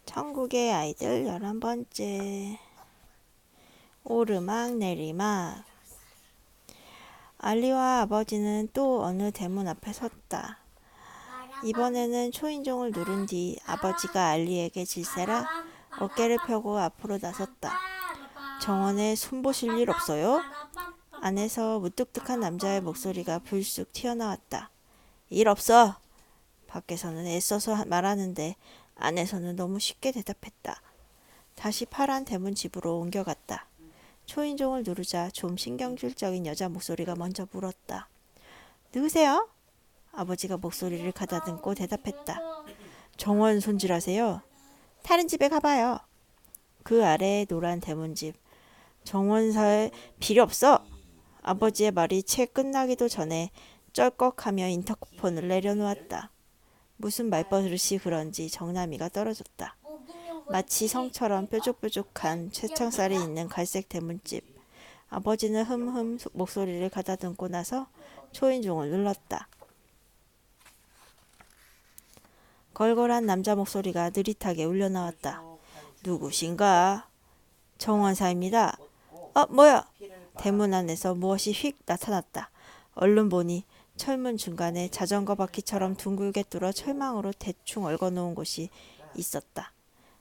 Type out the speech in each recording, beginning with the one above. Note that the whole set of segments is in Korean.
천국의 아이들 11번째. 오르막 내리막. 알리와 아버지는 또 어느 대문 앞에 섰다. 이번에는 초인종을 누른 뒤 아버지가 알리에게 질세라 어깨를 펴고 앞으로 나섰다. 정원에 손보실 일 없어요? 안에서 무뚝뚝한 남자의 목소리가 불쑥 튀어나왔다. 일 없어. 밖에서는 애써서 말하는데 안에서는 너무 쉽게 대답했다. 다시 파란 대문 집으로 옮겨갔다. 초인종을 누르자 좀 신경질적인 여자 목소리가 먼저 물었다. 누구세요? 아버지가 목소리를 가다듬고 대답했다. 정원 손질하세요. 다른 집에 가봐요. 그 아래에 노란 대문집. 정원사에 필요 없어. 아버지의 말이 채 끝나기도 전에 쩔꺽하며 인터폰을 내려놓았다. 무슨 말버릇이 그런지 정남이가 떨어졌다. 마치 성처럼 뾰족뾰족한 쇠창살이 있는 갈색 대문집. 아버지는 흠흠 목소리를 가다듬고 나서 초인종을 눌렀다. 걸걸한 남자 목소리가 느릿하게 울려나왔다. 누구신가? 정원사입니다. 뭐야? 대문 안에서 무엇이 휙 나타났다. 얼른 보니 철문 중간에 자전거 바퀴처럼 둥글게 뚫어 철망으로 대충 얽어놓은 곳이 있었다.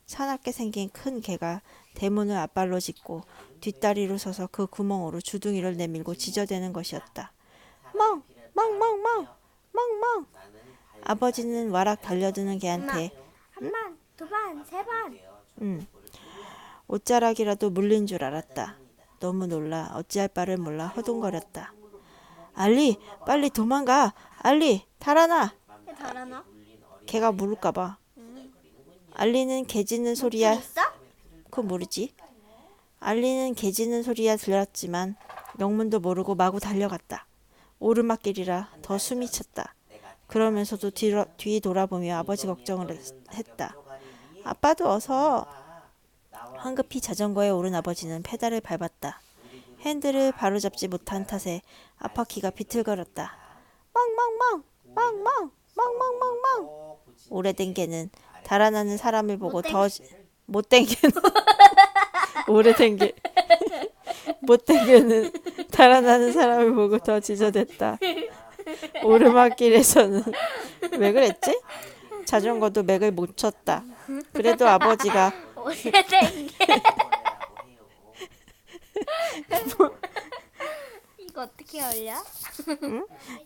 사납게 생긴 큰 개가 대문을 앞발로 짚고 뒷다리로 서서 그 구멍으로 주둥이를 내밀고 지저대는 것이었다. 멍! 멍! 멍! 멍! 멍! 멍! 아버지는 와락 달려드는 개한테 한 번, 두 번, 세 번. 옷자락이라도 물린 줄 알았다. 너무 놀라 어찌할 바를 몰라 허둥거렸다. 알리! 빨리 도망가! 알리! 달아나! 달아나? 개가 물을까봐. 알리는 개 짖는 소리야. 있어? 그건 모르지. 알리는 개 짖는 소리야 들렸지만 영문도 모르고 마구 달려갔다. 오르막길이라 더 숨이 찼다. 그러면서도 뒤 돌아보며 아버지 걱정을 했다. 아빠도 어서. 황급히 자전거에 오른 아버지는 페달을 밟았다. 핸들을 바로잡지 못한 탓에 앞바퀴가 비틀거렸다. 멍멍멍! 멍멍! 멍멍멍멍! 오래된 개는 달아나는 사람을 보고 더 못된 개는 오래된 개 못된 개는 달아나는 사람을 보고 더 지저댔다. 오르막길에서는 왜 그랬지? 자전거도 맥을 못 쳤다. 그래도 아버지가 오래된 게. 이거 어떻게 올려?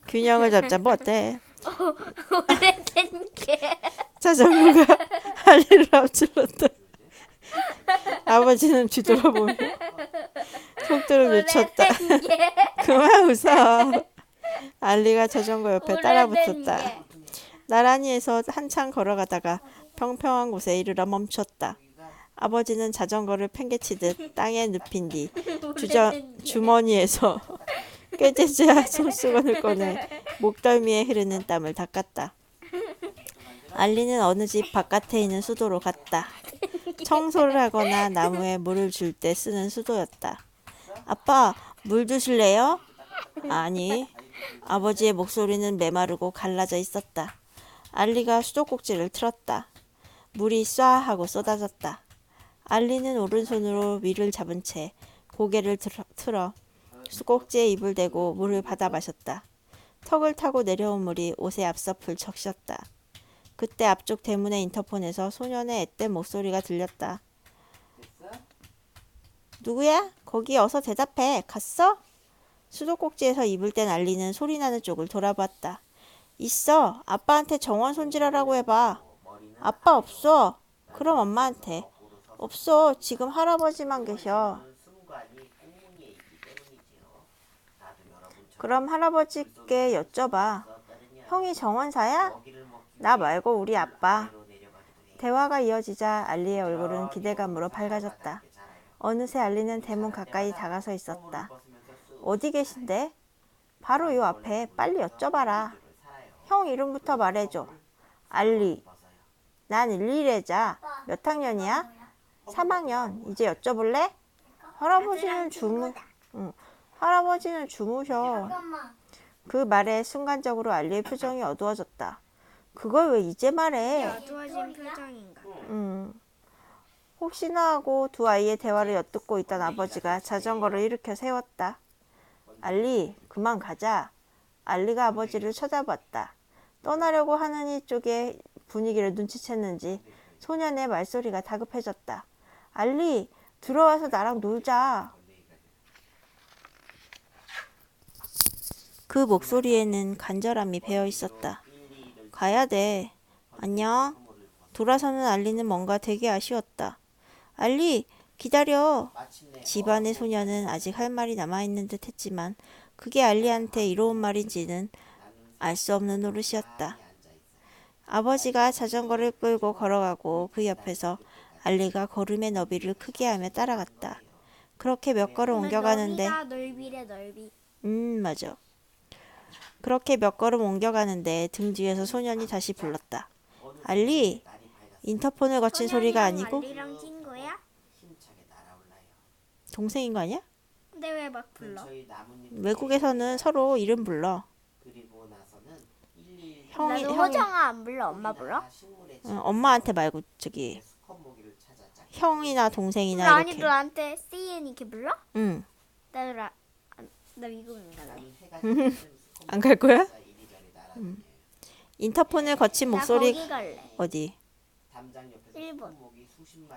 균형을 잡자면 어때? 오래된 게. 자전거가 할리를 앞질렀다. 아버지는 뒤돌아보며 속도를 늦췄다. 오래된 게. 그만 웃어. 알리가 자전거 옆에 오래된 따라붙었다. 게. 나란히에서 한참 걸어가다가 평평한 곳에 이르러 멈췄다. 아버지는 자전거를 팽개치듯 땅에 눕힌 뒤 주머니에서 꾀죄죄한 손수건을 꺼내 목덜미에 흐르는 땀을 닦았다. 알리는 어느 집 바깥에 있는 수도로 갔다. 청소를 하거나 나무에 물을 줄 때 쓰는 수도였다. 아빠, 물 주실래요? 아니. 아버지의 목소리는 메마르고 갈라져 있었다. 알리가 수도꼭지를 틀었다. 물이 쏴 하고 쏟아졌다. 알리는 오른손으로 위를 잡은 채 고개를 틀어 수꼭지에 입을 대고 물을 받아 마셨다. 턱을 타고 내려온 물이 옷에 앞서풀 적셨다. 그때 앞쪽 대문의 인터폰에서 소년의 앳된 목소리가 들렸다. 누구야? 거기 어서 대답해. 갔어? 수도꼭지에서 입을 댄 알리는 소리나는 쪽을 돌아봤다. 있어. 아빠한테 정원 손질하라고 해봐. 아빠 없어. 그럼 엄마한테. 없어. 지금 할아버지만 계셔. 그럼 할아버지께 여쭤봐. 형이 정원사야? 나 말고 우리 아빠. 대화가 이어지자 알리의 얼굴은 기대감으로 밝아졌다. 어느새 알리는 대문 가까이 다가서 있었다. 어디 계신데? 바로 요 앞에. 빨리 여쭤봐라. 형 이름부터 말해줘. 알리. 난 11회자. 몇 학년이야? 3학년. 이제 여쭤볼래? 할아버지는 주무셔. 그 말에 순간적으로 알리의 표정이 어두워졌다. 그걸 왜 이제 말해? 어두워진 표정인가? 혹시나 하고 두 아이의 대화를 엿듣고 있던 아버지가 자전거를 일으켜 세웠다. 알리, 그만 가자. 알리가 아버지를 쳐다봤다. 떠나려고 하는 이쪽의 분위기를 눈치챘는지 소년의 말소리가 다급해졌다. 알리, 들어와서 나랑 놀자. 그 목소리에는 간절함이 배어 있었다. 가야 돼. 안녕. 돌아서는 알리는 뭔가 되게 아쉬웠다. 알리, 기다려. 집안의 소녀는 아직 할 말이 남아있는 듯 했지만 그게 알리한테 이로운 말인지는 알 수 없는 노릇이었다. 아버지가 자전거를 끌고 걸어가고 그 옆에서 알리가 걸음의 너비를 크게 하며 따라갔다. 그렇게 몇 걸음 옮겨가는데 너비가 넓이래 넓이. 맞아. 그렇게 몇 걸음 옮겨가는데 등 뒤에서 소년이 다시 불렀다. 알리! 인터폰을 거친 소리가 아니고 알리랑 친구야? 동생인 거 아니야? 근데 왜 막 불러? 외국에서는 서로 이름 불러. 형이 나도 호정아 안 불러. 엄마 불러? 엄마한테 말고 저기 형이나 동생이나 아니 이렇게. 너한테 CN 이렇게 불러? 응. 나 미국인가 나. 안 갈 거야? 인터폰을 거친 나 목소리 거기 갈래. 어디? 일본.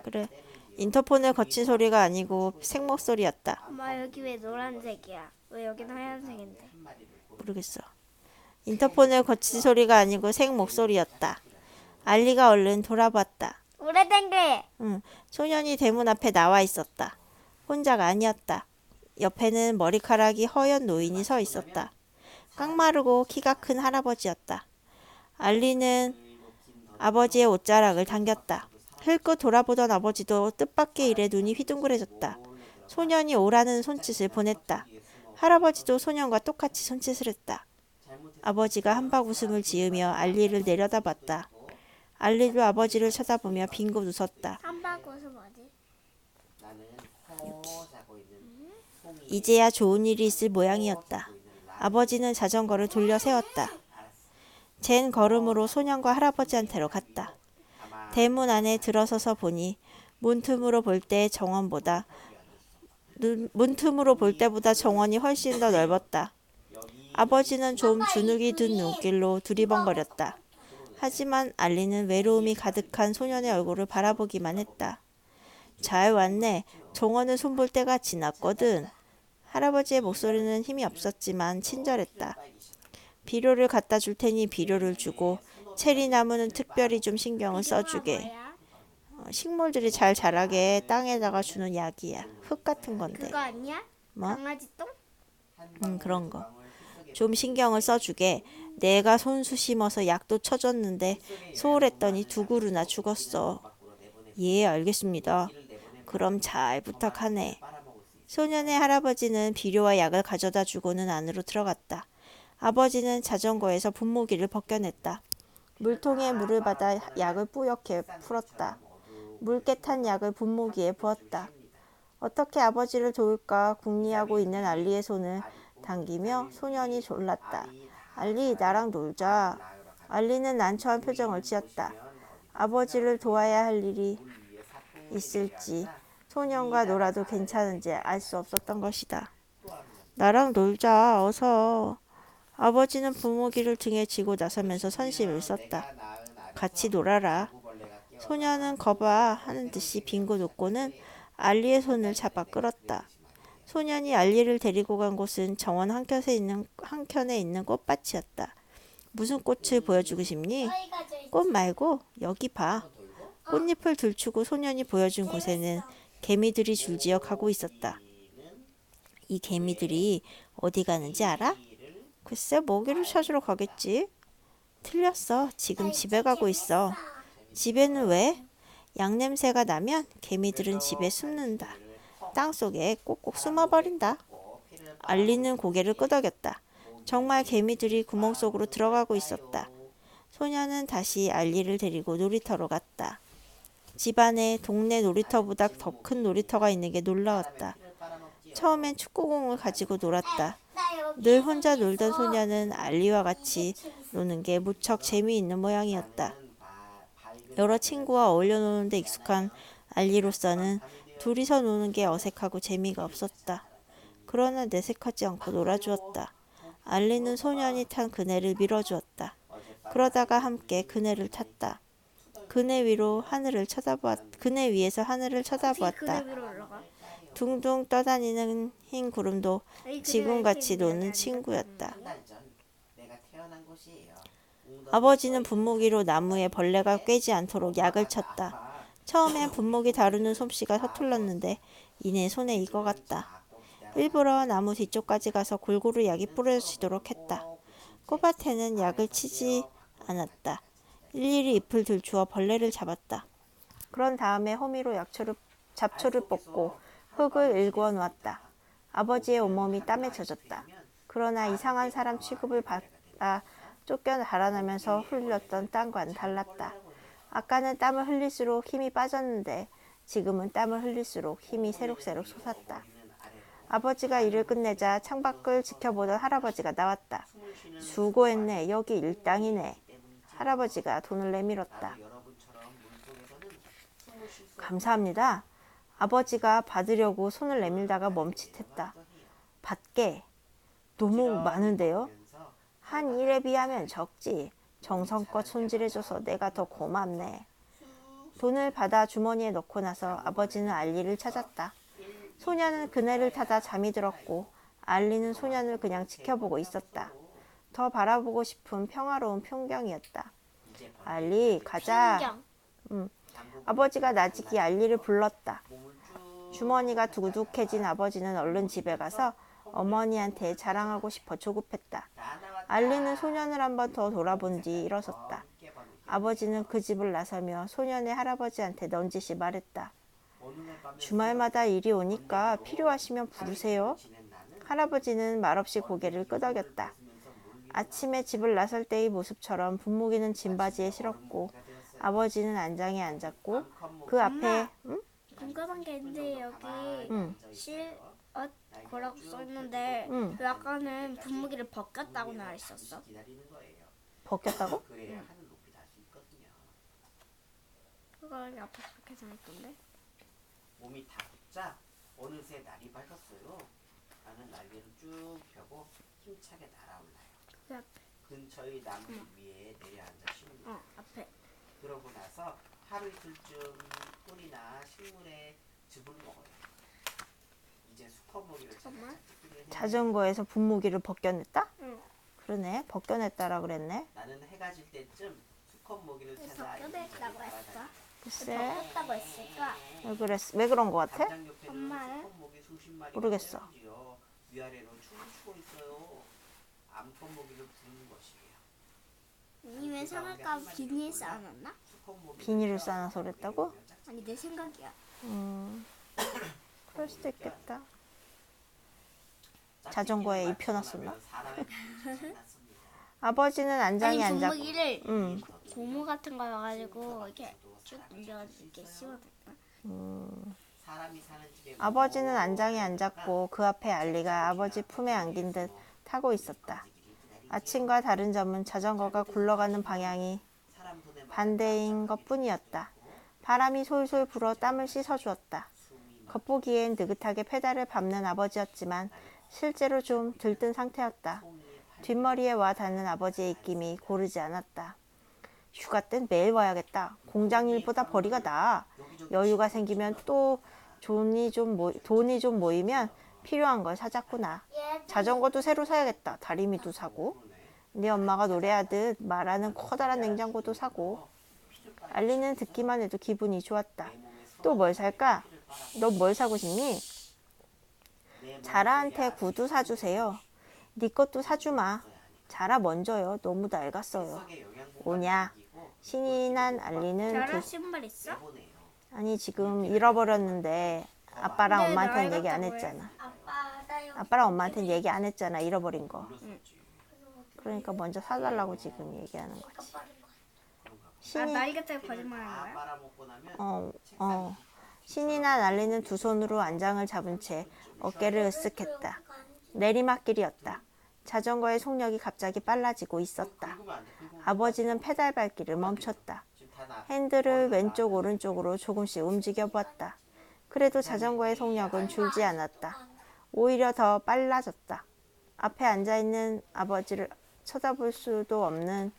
그래. 인터폰을 거친 소리가 아니고 색 목소리였다. 엄마 여기 왜 노란색이야? 왜 여기는 하얀색인데? 모르겠어. 인터폰을 거친 소리가 아니고 색 목소리였다. 알리가 얼른 돌아봤다. 오래된 게. 소년이 대문 앞에 나와 있었다. 혼자가 아니었다. 옆에는 머리카락이 허연 노인이 서 있었다. 깡마르고 키가 큰 할아버지였다. 알리는 아버지의 옷자락을 당겼다. 흘끗 돌아보던 아버지도 뜻밖의 일에 눈이 휘둥그레졌다. 소년이 오라는 손짓을 보냈다. 할아버지도 소년과 똑같이 손짓을 했다. 아버지가 한박 웃음을 지으며 알리를 내려다봤다. 알리도 아버지를 쳐다보며 빙긋 웃었다. 한바구스 뭐지? 이제야 좋은 일이 있을 모양이었다. 아버지는 자전거를 돌려 세웠다. 젠 걸음으로 소년과 할아버지한테로 갔다. 대문 안에 들어서서 보니 문틈으로 볼 때보다 정원이 훨씬 더 넓었다. 아버지는 좀 주눅이 든 눈길로 두리번거렸다. 하지만 알리는 외로움이 가득한 소년의 얼굴을 바라보기만 했다. 잘 왔네. 정원을 손볼 때가 지났거든. 할아버지의 목소리는 힘이 없었지만 친절했다. 비료를 갖다 줄 테니 비료를 주고 체리나무는 특별히 좀 신경을 써주게. 뭐야? 식물들이 잘 자라게 땅에다가 주는 약이야. 흙 같은 건데. 그거 아니야? 뭐? 강아지 똥? 그런 거. 좀 신경을 써주게. 내가 손수 심어서 약도 쳐줬는데 소홀했더니 두 그루나 죽었어. 예, 알겠습니다. 그럼 잘 부탁하네. 소년의 할아버지는 비료와 약을 가져다 주고는 안으로 들어갔다. 아버지는 자전거에서 분무기를 벗겨냈다. 물통에 물을 받아 약을 뿌옇게 풀었다. 묽게 탄 약을 분무기에 부었다. 어떻게 아버지를 도울까 궁리하고 있는 알리의 손을 당기며 소년이 졸랐다. 알리, 나랑 놀자. 알리는 난처한 표정을 지었다. 아버지를 도와야 할 일이 있을지 소년과 놀아도 괜찮은지 알 수 없었던 것이다. 나랑 놀자, 어서. 아버지는 분무기를 등에 지고 나서면서 선심을 썼다. 같이 놀아라. 소년은 거봐 하는 듯이 빙긋 웃고는 알리의 손을 잡아 끌었다. 소년이 알리를 데리고 간 곳은 정원 한켠에 있는 꽃밭이었다. 무슨 꽃을 보여주고 싶니? 꽃 말고 여기 봐. 꽃잎을 들추고 소년이 보여준 곳에는 개미들이 줄지어 가고 있었다. 이 개미들이 어디 가는지 알아? 글쎄 먹이를 찾으러 가겠지. 틀렸어. 지금 집에 가고 있어. 집에는 왜? 양 냄새가 나면 개미들은 집에 숨는다. 땅속에 꼭꼭 숨어버린다. 알리는 고개를 끄덕였다. 정말 개미들이 구멍 속으로 들어가고 있었다. 소녀는 다시 알리를 데리고 놀이터로 갔다. 집안에 동네 놀이터보다 더 큰 놀이터가 있는 게 놀라웠다. 처음엔 축구공을 가지고 놀았다. 늘 혼자 놀던 소녀는 알리와 같이 노는 게 무척 재미있는 모양이었다. 여러 친구와 어울려 노는 데 익숙한 알리로서는 둘이서 노는 게 어색하고 재미가 없었다. 그러나 내색하지 않고 놀아주었다. 알리는 소년이 탄 그네를 밀어주었다. 그러다가 함께 그네를 탔다. 그네 위에서 하늘을 어떻게 쳐다보았다. 그네 위로 올라가? 둥둥 떠다니는 흰 구름도 아니, 그네가 지금같이 이렇게 노는 밀려나니까 친구였다. 한달 전 내가 태어난 곳이에요. 아버지는 분무기로 나무에 벌레가 꿰지 않도록 약을 쳤다. 처음엔 분무기 다루는 솜씨가 서툴렀는데 이내 손에 익어갔다. 일부러 나무 뒤쪽까지 가서 골고루 약이 뿌려지도록 했다. 꽃밭에는 약을 치지 않았다. 일일이 잎을 들추어 벌레를 잡았다. 그런 다음에 호미로 잡초를 뽑고 흙을 일구어 놓았다. 아버지의 온몸이 땀에 젖었다. 그러나 이상한 사람 취급을 받아 쫓겨 달아나면서 흘렸던 땀과는 달랐다. 아까는 땀을 흘릴수록 힘이 빠졌는데 지금은 땀을 흘릴수록 힘이 새록새록 솟았다. 아버지가 일을 끝내자 창밖을 지켜보던 할아버지가 나왔다. 수고했네. 여기 일당이네. 할아버지가 돈을 내밀었다. 감사합니다. 아버지가 받으려고 손을 내밀다가 멈칫했다. 받게. 너무 많은데요? 한 일에 비하면 적지. 정성껏 손질해줘서 내가 더 고맙네. 돈을 받아 주머니에 넣고 나서 아버지는 알리를 찾았다. 소년은 그네를 타다 잠이 들었고 알리는 소년을 그냥 지켜보고 있었다. 더 바라보고 싶은 평화로운 풍경이었다. 알리, 가자. 풍경. 아버지가 나직이 알리를 불렀다. 주머니가 두둑해진 아버지는 얼른 집에 가서 어머니한테 자랑하고 싶어 조급했다. 알리는 소년을 한 번 더 돌아본 뒤 일어섰다. 아버지는 그 집을 나서며 소년의 할아버지한테 넌지시 말했다. 주말마다 이리 오니까 필요하시면 부르세요. 할아버지는 말없이 고개를 끄덕였다. 아침에 집을 나설 때의 모습처럼 분무기는 짐바지에 실었고 아버지는 안장에 앉았고 그 앞에 궁금한 게 있는데 여기 응. 실엇 뭐라고 써있는데 응. 왜 아까는 분무기를 벗겼다고 나와 있었어? 벗겼다고? 그걸 앞에 그렇게 써있던데? 몸이 다 붙자 어느새 날이 밝았어요. 나는 날개를 쭉 펴고 힘차게 날아올라요. 그 앞에. 근처의 나무 위에 내려앉아 쉽니다. 앞에. 그러고 나서 하루 이틀쯤 꿀이나 식물에 즙을 먹어요. 이제 수컷먹이를 잠깐만. 자전거에서 분무기를 벗겨냈다? 응. 그러네. 벗겨냈다라 그랬네. 나는 해가 질 때쯤 수컷먹이를 찾아 벗겨냈다고 했어? 글쎄. 벗겼다고 했을까? 왜 그런 거 같아? 담장 옆에는 엄마는? 수컷먹이 수십 마리가 모르겠어. 있는지요. 위아래로 춤을 추고 있어요. 암컷먹이를 부르는 것이에요. 아니 왜 상할까 비닐 쌓아놨나? 비닐을 싸놔서 그랬다고? 아니 내 생각이야. 그럴 수도 있겠다. 자전거에 입혀놨었나? 아버지는 안장에 아니 앉았고 분무기를 고무 같은 거 넣어가지고 이렇게 쭉 눌려가지고 이렇게 씌워놨나? 아버지는 안장에 앉았고 그 앞에 알리가 아버지 품에 안긴 듯 타고 있었다. 아침과 다른 점은 자전거가 굴러가는 방향이 반대인 것뿐이었다. 바람이 솔솔 불어 땀을 씻어주었다. 겉보기엔 느긋하게 페달을 밟는 아버지였지만 실제로 좀 들뜬 상태였다. 뒷머리에 와 닿는 아버지의 입김이 고르지 않았다. 휴가 땐 매일 와야겠다. 공장 일보다 벌이가 나아. 여유가 생기면 또 돈이 좀 모이면 필요한 걸 사자꾸나. 자전거도 새로 사야겠다. 다리미도 사고. 네 엄마가 노래하듯 말하는 커다란 냉장고도 사고. 알리는 듣기만 해도 기분이 좋았다. 또 뭘 살까? 너 뭘 사고 싶니? 자라한테 구두 사주세요. 네 것도 사주마. 자라 먼저요. 너무 낡았어요. 오냐? 신이 난 알리는 자라 신발 있어? 아니 지금 잃어버렸는데 아빠랑 근데 엄마한테는 나 얘기 안 알겠다고 했잖아. 해. 아빠랑 엄마한테는 얘기 안 했잖아. 잃어버린 거. 그러니까 먼저 사달라고 지금 얘기하는 거지. 신이 나 이것도 거짓말하는 거야? 신이 난 알리는 두 손으로 안장을 잡은 채 어깨를 으쓱했다. 내리막길이었다. 자전거의 속력이 갑자기 빨라지고 있었다. 아버지는 페달 밟기를 멈췄다. 핸들을 왼쪽 오른쪽으로 조금씩 움직여 보았다. 그래도 자전거의 속력은 줄지 않았다. 오히려 더 빨라졌다. 앞에 앉아있는 아버지를 쳐다볼 수도 없는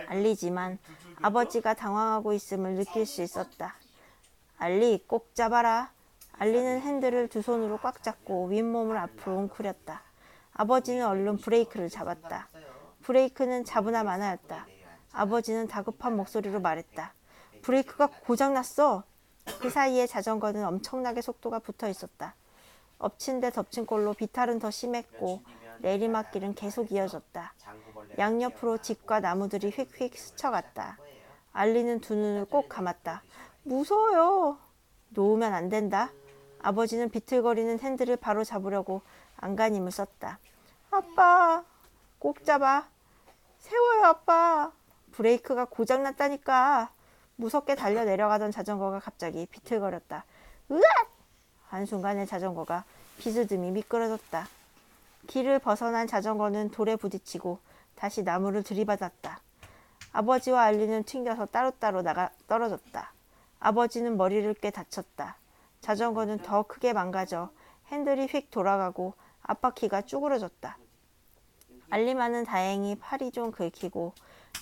알리지만 아버지가 당황하고 있음을 느낄 수 있었다. 알리, 꼭 잡아라. 알리는 핸들을 두 손으로 꽉 잡고 윗몸을 앞으로 웅크렸다. 아버지는 얼른 브레이크를 잡았다. 브레이크는 잡으나 마나였다. 아버지는 다급한 목소리로 말했다. 브레이크가 고장났어. 그 사이에 자전거는 엄청나게 속도가 붙어 있었다. 엎친 데 덮친 꼴로 비탈은 더 심했고 내리막길은 계속 이어졌다. 양옆으로 집과 나무들이 휙휙 스쳐갔다. 알리는 두 눈을 꼭 감았다. 무서워요. 놓으면 안 된다. 아버지는 비틀거리는 핸들을 바로 잡으려고 안간힘을 썼다. 아빠, 꼭 잡아. 세워요, 아빠. 브레이크가 고장났다니까. 무섭게 달려 내려가던 자전거가 갑자기 비틀거렸다. 으악! 한순간에 자전거가 비스듬히 미끄러졌다. 길을 벗어난 자전거는 돌에 부딪히고 다시 나무를 들이받았다. 아버지와 알리는 튕겨서 따로따로 떨어졌다. 아버지는 머리를 꽤 다쳤다. 자전거는 더 크게 망가져 핸들이 휙 돌아가고 앞바퀴가 쭈그러졌다. 알리만은 다행히 팔이 좀 긁히고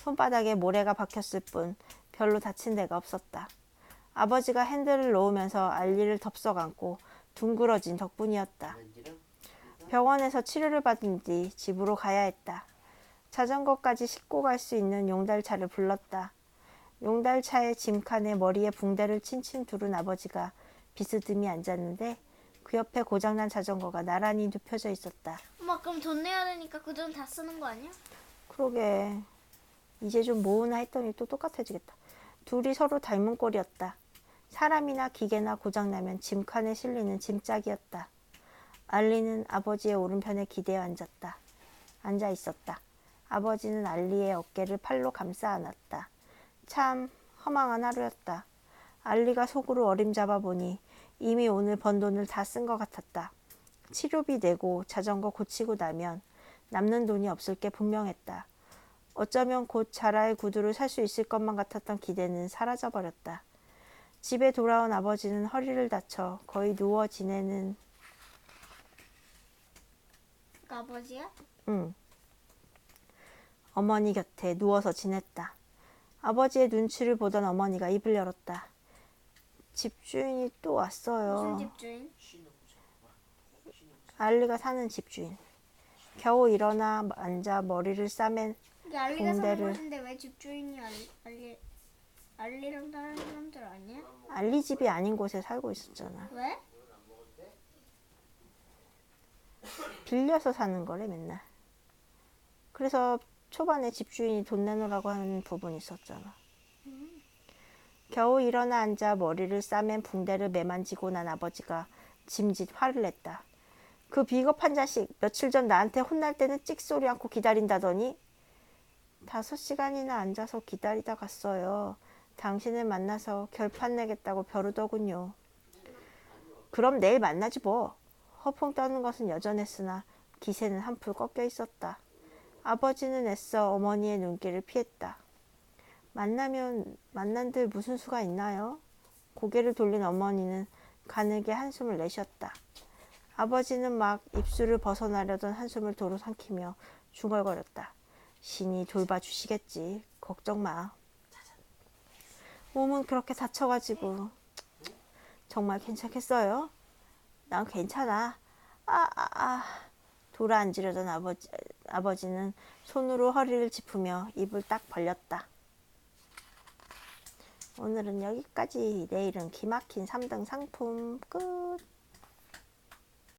손바닥에 모래가 박혔을 뿐 별로 다친 데가 없었다. 아버지가 핸들을 놓으면서 알리를 덥석 안고 둥그러진 덕분이었다. 병원에서 치료를 받은 뒤 집으로 가야 했다. 자전거까지 싣고 갈 수 있는 용달차를 불렀다. 용달차의 짐칸에 머리에 붕대를 칭칭 두른 아버지가 비스듬히 앉았는데 그 옆에 고장난 자전거가 나란히 눕혀져 있었다. 엄마 그럼 돈 내야 되니까 그 돈 다 쓰는 거 아니야? 그러게 이제 좀 모으나 했더니 또 똑같아지겠다. 둘이 서로 닮은 꼴이었다. 사람이나 기계나 고장나면 짐칸에 실리는 짐짝이었다. 알리는 아버지의 오른편에 기대어 앉아 있었다. 아버지는 알리의 어깨를 팔로 감싸 안았다. 참 허망한 하루였다. 알리가 속으로 어림잡아 보니 이미 오늘 번 돈을 다 쓴 것 같았다. 치료비 내고 자전거 고치고 나면 남는 돈이 없을 게 분명했다. 어쩌면 곧 자라의 구두를 살 수 있을 것만 같았던 기대는 사라져버렸다. 집에 돌아온 아버지는 허리를 다쳐 거의 누워 지내는 그 아버지야? 어머니 곁에 누워서 지냈다. 아버지의 눈치를 보던 어머니가 입을 열었다. 집주인이 또 왔어요. 무슨 집주인? 알리가 사는 집주인. 겨우 일어나 앉아 머리를 싸맨 이게 알리가 사는 붕대를- 곳인데 왜 집주인이 알리랑 다른 사람들 아니야? 알리 집이 아닌 곳에 살고 있었잖아. 왜? 빌려서 사는 거래 맨날. 그래서 초반에 집주인이 돈 내놓으라고 하는 부분이 있었잖아. 겨우 일어나 앉아 머리를 싸맨 붕대를 매만지고 난 아버지가 짐짓 화를 냈다. 그 비겁한 자식 며칠 전 나한테 혼날 때는 찍소리 않고 기다린다더니 5시간이나 앉아서 기다리다 갔어요. 당신을 만나서 결판 내겠다고 벼르더군요. 그럼 내일 만나지 뭐. 허풍 떠는 것은 여전했으나 기세는 한풀 꺾여 있었다. 아버지는 애써 어머니의 눈길을 피했다. 만나면 만난들 무슨 수가 있나요? 고개를 돌린 어머니는 가늘게 한숨을 내쉬었다. 아버지는 막 입술을 벗어나려던 한숨을 도로 삼키며 중얼거렸다. 신이 돌봐주시겠지. 걱정 마. 몸은 그렇게 다쳐가지고 정말 괜찮겠어요? 난 괜찮아. 돌아앉으려던 아버지는 손으로 허리를 짚으며 입을 딱 벌렸다. 오늘은 여기까지. 내일은 기막힌 3등 상품 끝.